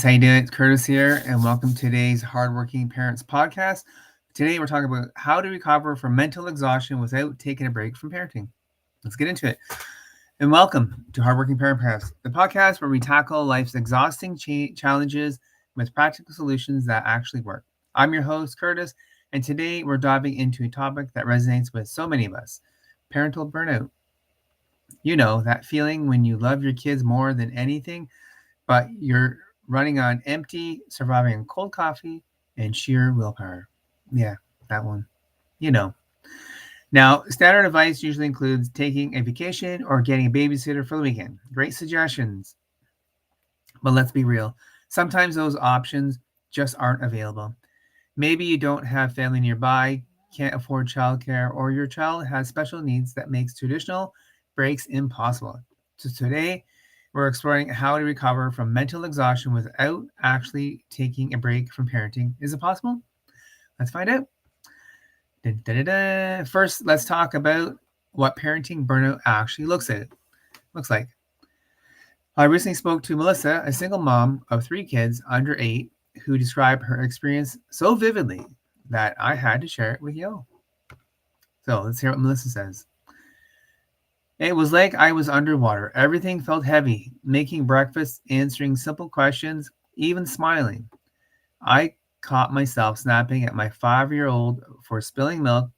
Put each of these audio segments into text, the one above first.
How you doing? It's Curtis here, and welcome to today's Hardworking Parents Podcast. Today, we're talking about how to recover from mental exhaustion without taking a break from parenting. Let's get into it. And welcome to Hardworking Parent Podcast, the podcast where we tackle life's exhausting challenges with practical solutions that actually work. I'm your host, Curtis, and today we're diving into a topic that resonates with so many of us: parental burnout. You know, that feeling when you love your kids more than anything, but you're running on empty, surviving on cold coffee and sheer willpower. Yeah, that one. You know. Now, standard advice usually includes taking a vacation or getting a babysitter for the weekend. Great suggestions, but let's be real. Sometimes those options just aren't available. Maybe you don't have family nearby, can't afford childcare, or your child has special needs that makes traditional breaks impossible. So today, we're exploring how to recover from mental exhaustion without actually taking a break from parenting. Is it possible? Let's find out. Dun, dun, dun, dun. First, let's talk about what parenting burnout actually looks like. I recently spoke to Melissa, a single mom of 3 kids under 8, who described her experience so vividly that I had to share it with you. So let's hear what Melissa says. It was like I was underwater. Everything felt heavy. Making breakfast, answering simple questions, even smiling. I caught myself snapping at my 5-year-old for spilling milk,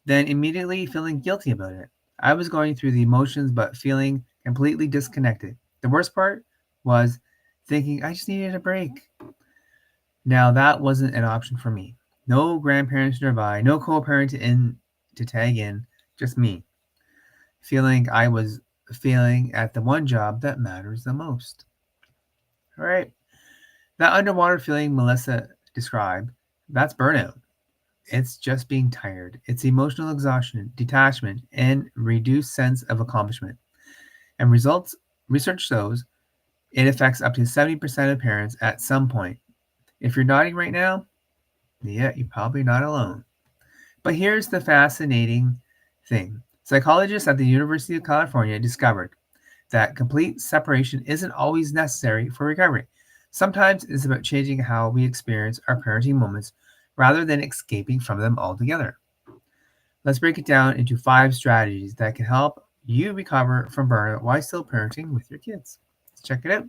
then immediately feeling guilty about it. I was going through the emotions but feeling completely disconnected. The worst part was thinking I just needed a break. Now that wasn't an option for me. No grandparents nearby, no co-parent in to tag in, just me, feeling I was failing at the one job that matters the most. All right. That underwater feeling Melissa described, that's burnout. It's just being tired. It's emotional exhaustion, detachment, and reduced sense of accomplishment. And research shows it affects up to 70% of parents at some point. If you're nodding right now, yeah, you're probably not alone. But here's the fascinating thing. Psychologists at the University of California discovered that complete separation isn't always necessary for recovery. Sometimes it's about changing how we experience our parenting moments rather than escaping from them altogether. Let's break it down into 5 strategies that can help you recover from burnout while still parenting with your kids. Let's check it out.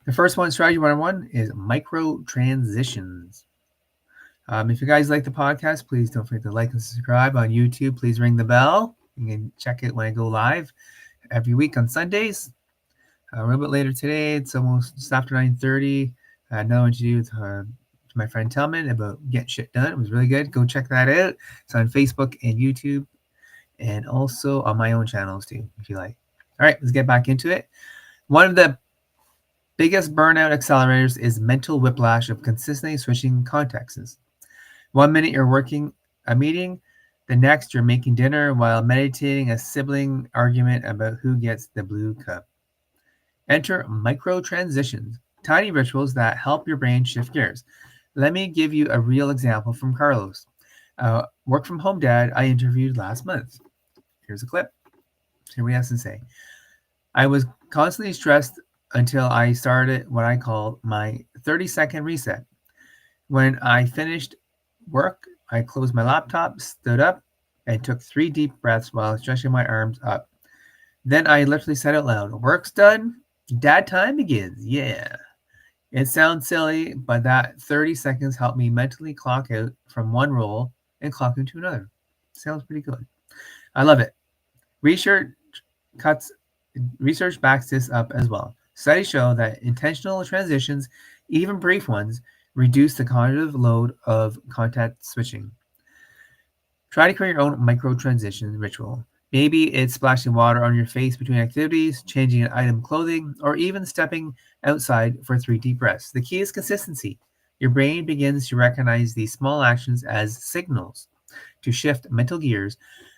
The first one, strategy 101, is micro transitions. If you guys like the podcast, please don't forget to like and subscribe on YouTube. Please ring the bell. You can check it when I go live every week on Sundays. A little bit later today, it's almost just after 9:30. I had another one to do with my friend Telman about getting shit done. It was really good. Go check that out. It's on Facebook and YouTube, and also on my own channels too, if you like. All right, let's get back into it. One of the biggest burnout accelerators is mental whiplash of consistently switching contexts. 1 minute you're working a meeting, the next you're making dinner while meditating a sibling argument about who gets the blue cup. Enter micro transitions, tiny rituals that help your brain shift gears. Let me give you a real example from Carlos, a work from home dad I interviewed last month. Here's a clip. Here we have to say. I was constantly stressed until I started what I call my 30-second reset. When I finished work, I closed my laptop, stood up, and took 3 deep breaths while stretching my arms up. Then I literally said out loud, "Work's done, dad time begins." Yeah. It sounds silly, but that 30 seconds helped me mentally clock out from one role and clock into another. Sounds pretty good. I love it. Research cuts Research backs this up as well. Studies show that intentional transitions, even brief ones, reduce the cognitive load of context switching. Try to create your own micro transition ritual. Maybe it's splashing water on your face between activities, changing an item of clothing, or even stepping outside for 3 deep breaths. The key is consistency. Your brain begins to recognize these small actions as signals to shift mental gears,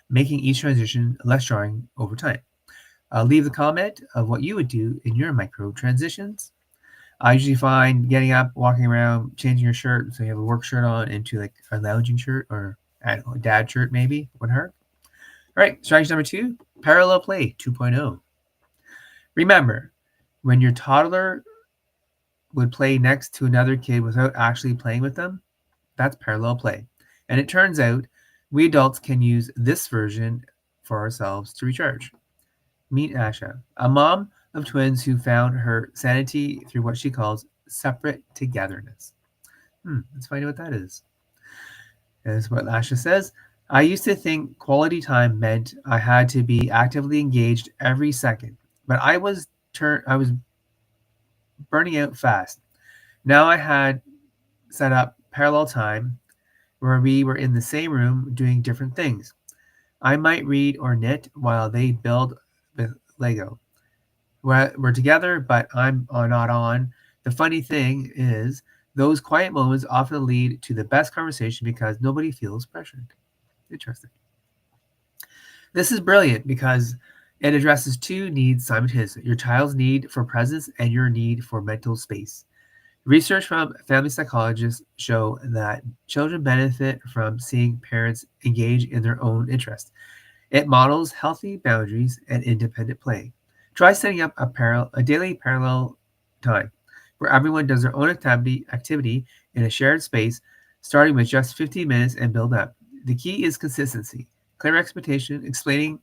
making each transition less jarring over time. Leave a comment of what you would do in your micro transitions. I usually find getting up, walking around, changing your shirt so you have a work shirt on into like a lounging shirt or I don't know, a dad shirt maybe would hurt. All right, strategy number 2, parallel play 2.0. Remember, When your toddler would play next to another kid without actually playing with them, that's parallel play. And it turns out we adults can use this version for ourselves to recharge. Meet Asha, a mom of twins who found her sanity through what she calls separate togetherness. Let's find out what that is. This is what Asha says. I used to think quality time meant I had to be actively engaged every second, but I was burning out fast. Now I had set up parallel time where we were in the same room doing different things. I might read or knit while they build with Lego. We're together, but I'm not on. The funny thing is, those quiet moments often lead to the best conversation because nobody feels pressured. Interesting. This is brilliant because it addresses two needs simultaneously: your child's need for presence and your need for mental space. Research from family psychologists show that children benefit from seeing parents engage in their own interests. It models healthy boundaries and independent play. Try setting up a daily parallel time where everyone does their own activity in a shared space, starting with just 15 minutes and build up. The key is consistency, clear expectation, explaining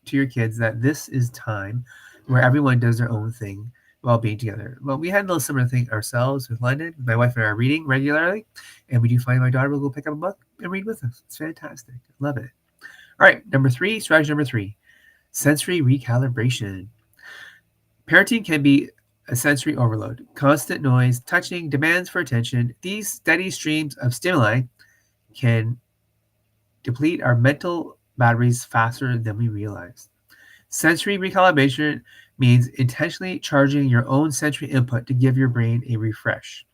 to your kids that this is time where everyone does their own thing while being together. Well, we had a little similar thing ourselves with London. My wife and I are reading regularly, and we do find my daughter will go pick up a book and read with us. It's fantastic. Love it. All right, strategy number three, sensory recalibration. Parenting can be a sensory overload. Constant noise, touching, demands for attention. These steady streams of stimuli can deplete our mental batteries faster than we realize. Sensory recalibration means intentionally charging your own sensory input to give your brain a refresh.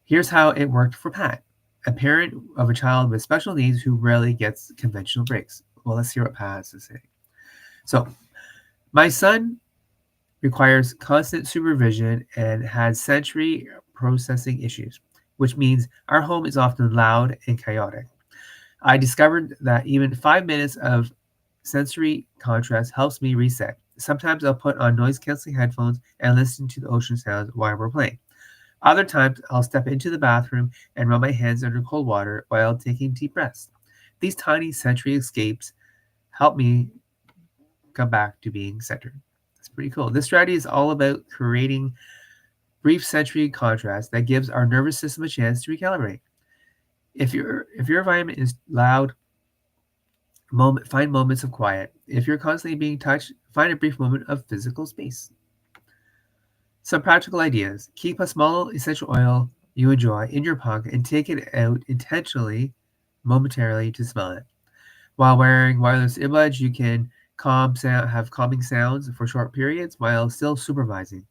Here's how it worked for Pat, a parent of a child with special needs who rarely gets conventional breaks. Well, let's hear what Pat has to say. So, my son requires constant supervision and has sensory processing issues, which means our home is often loud and chaotic. I discovered that even 5 minutes of sensory contrast helps me reset. Sometimes I'll put on noise canceling headphones and listen to the ocean sounds while we're playing. Other times, I'll step into the bathroom and rub my hands under cold water while taking deep breaths. These tiny sensory escapes help me come back to being centered. It's pretty cool. This strategy is all about creating brief sensory contrast that gives our nervous system a chance to recalibrate. If your environment is loud, find moments of quiet. If you're constantly being touched, find a brief moment of physical space. Some practical ideas. Keep a small essential oil you enjoy in your pocket and take it out intentionally, momentarily to smell it. While wearing wireless earbuds, you can have calming sounds for short periods while still supervising.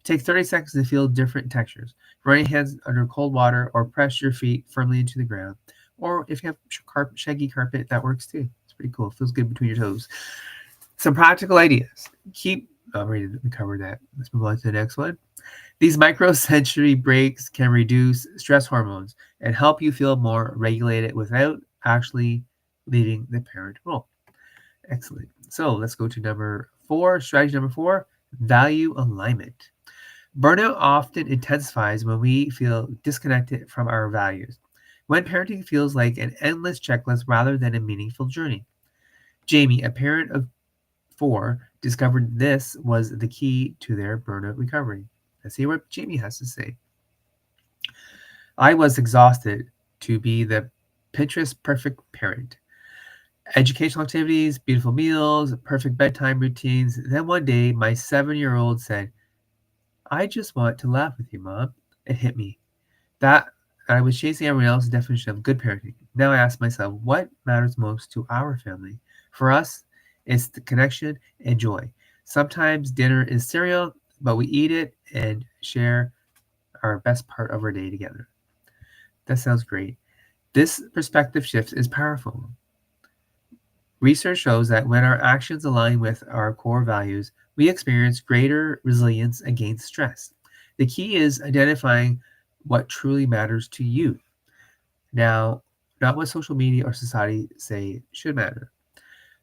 Take 30 seconds to feel different textures. Run your hands under cold water or press your feet firmly into the ground. Or if you have shaggy carpet, that works too. It's pretty cool. It feels good between your toes. Some practical ideas. We covered that. Let's move on to the next one. These microsensory breaks can reduce stress hormones and help you feel more regulated without actually leaving the parent role. Excellent. So let's go to strategy number four, value alignment. Burnout often intensifies when we feel disconnected from our values, when parenting feels like an endless checklist rather than a meaningful journey. Jamie, a parent of 4, discovered this was the key to their burnout recovery. Let's see what Jamie has to say. I was exhausted to be the Pinterest perfect parent. Educational activities, beautiful meals, perfect bedtime routines. Then one day, my 7-year-old said, I just want to laugh with you, Mom. It hit me. That I was chasing everyone else's definition of good parenting. Now I ask myself, what matters most to our family? For us, it's the connection and joy. Sometimes dinner is cereal, but we eat it and share our best part of our day together. That sounds great. This perspective shift is powerful. Research shows that when our actions align with our core values, we experience greater resilience against stress. The key is identifying what truly matters to you. Now, not what social media or society say should matter.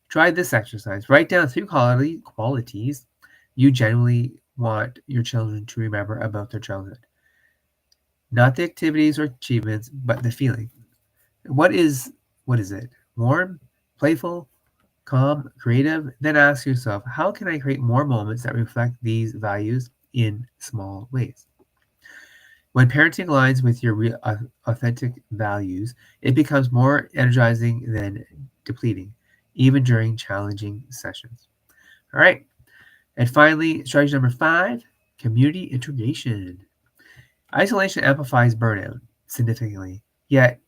Try this exercise. Write down 3 qualities you genuinely want your children to remember about their childhood? Not the activities or achievements, but the feeling. What is what is it? Warm, playful, calm, creative? Then ask yourself, how can I create more moments that reflect these values in small ways? When parenting aligns with your authentic values, it becomes more energizing than depleting, even during challenging sessions. All right. And finally, strategy number 5, community integration. Isolation amplifies burnout significantly, yet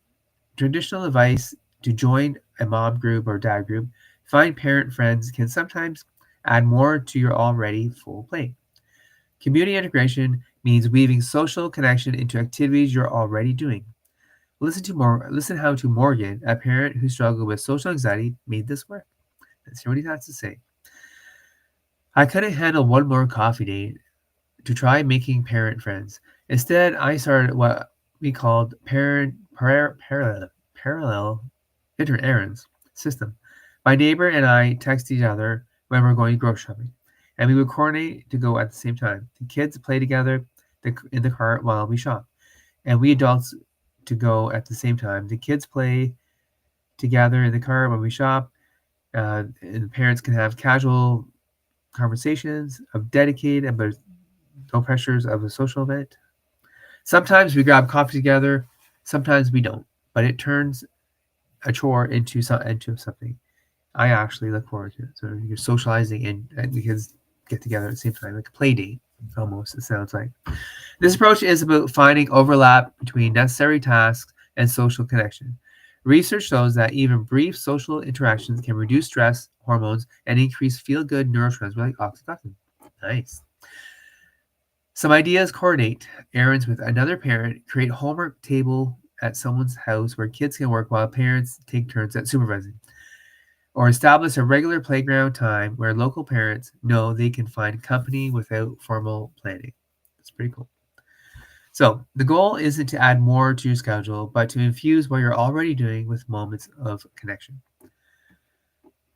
traditional advice to join a mom group or dad group, find parent friends can sometimes add more to your already full plate. Community integration means weaving social connection into activities you're already doing. Listen how to Morgan, a parent who struggled with social anxiety, made this work. Let's hear what he has to say. I couldn't handle one more coffee date to try making parent friends. Instead, I started what we called parallel errands system. My neighbor and I text each other when we're going grocery shopping, and we would coordinate to go at the same time. The kids play together in the car while we shop, and we adults to go at the same time. The kids play together in the car when we shop, and the parents can have casual conversations of dedicated but no pressures of a social event. Sometimes we grab coffee together, sometimes we don't, but it turns a chore into something I actually look forward to. So you're socializing and the kids get together at the same time, like a play date, almost, it sounds like. This approach is about finding overlap between necessary tasks and social connection. Research shows that even brief social interactions can reduce stress hormones and increase feel good neurotransmitters like oxytocin. Nice. Some ideas: coordinate errands with another parent, create homework table at someone's house where kids can work while parents take turns at supervising, or establish a regular playground time where local parents know they can find company without formal planning. That's pretty cool. So, the goal isn't to add more to your schedule, but to infuse what you're already doing with moments of connection.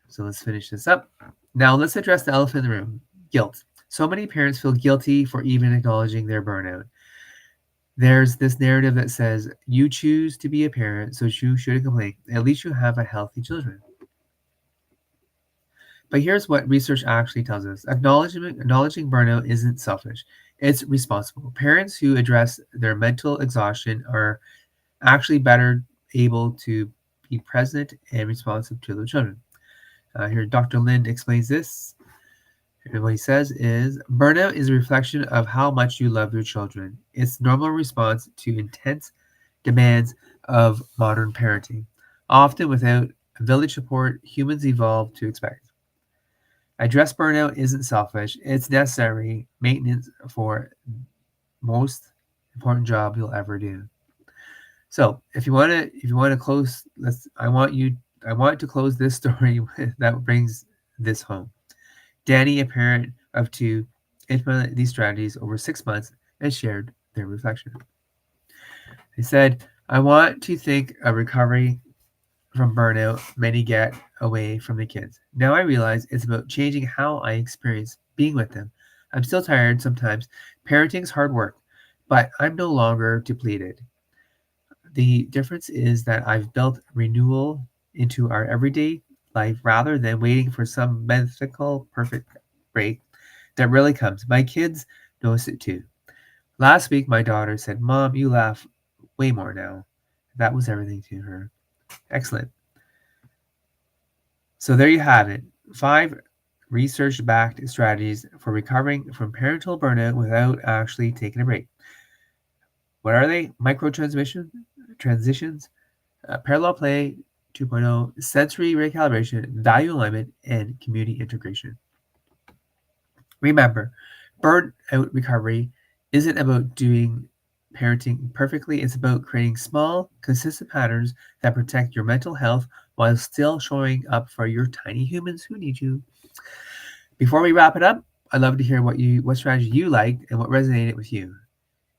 So, let's finish this up. Now, let's address the elephant in the room: guilt. So many parents feel guilty for even acknowledging their burnout. There's this narrative that says you choose to be a parent, so you shouldn't complain. At least you have a healthy children. But here's what research actually tells us: acknowledging burnout isn't selfish, it's responsible. Parents who address their mental exhaustion are actually better able to be present and responsive to their children. Here, Dr. Lind explains this. And what he says is burnout is a reflection of how much you love your children. It's normal response to intense demands of modern parenting. Often without village support, humans evolved to expect. Address burnout isn't selfish, it's necessary maintenance for most important job you'll ever do. So if you want to close, let's I want to close this story that brings this home. Danny, a parent of two, implemented these strategies over 6 months and shared their reflection. They said, I want to think of recovery from burnout many get away from the kids. Now I realize it's about changing how I experience being with them. I'm still tired sometimes. Parenting's hard work, but I'm no longer depleted. The difference is that I've built renewal into our everyday life rather than waiting for some mythical perfect break that really comes. My kids notice it too. Last week, my daughter said, Mom, you laugh way more now. That was everything to her. Excellent. So there you have it. 5 research backed strategies for recovering from parental burnout without actually taking a break. What are they? Transitions, parallel play 2.0, sensory recalibration, value alignment, and community integration. Remember, burnout recovery isn't about doing parenting perfectly, it's about creating small, consistent patterns that protect your mental health while still showing up for your tiny humans who need you. Before we wrap it up, I'd love to hear what strategy you liked and what resonated with you.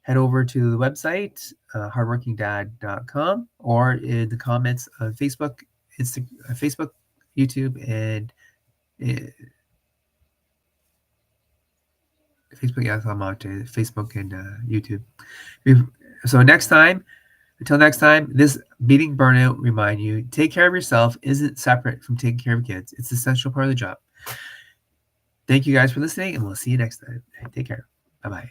Head over to the website, hardworkingdad.com, or in the comments on Facebook, YouTube, and uh, Facebook, yes, I'm on to Facebook and YouTube. So until next time, this beating burnout remind you, take care of yourself isn't separate from taking care of kids. It's an essential part of the job. Thank you guys for listening, and we'll see you next time. Take care. Bye-bye.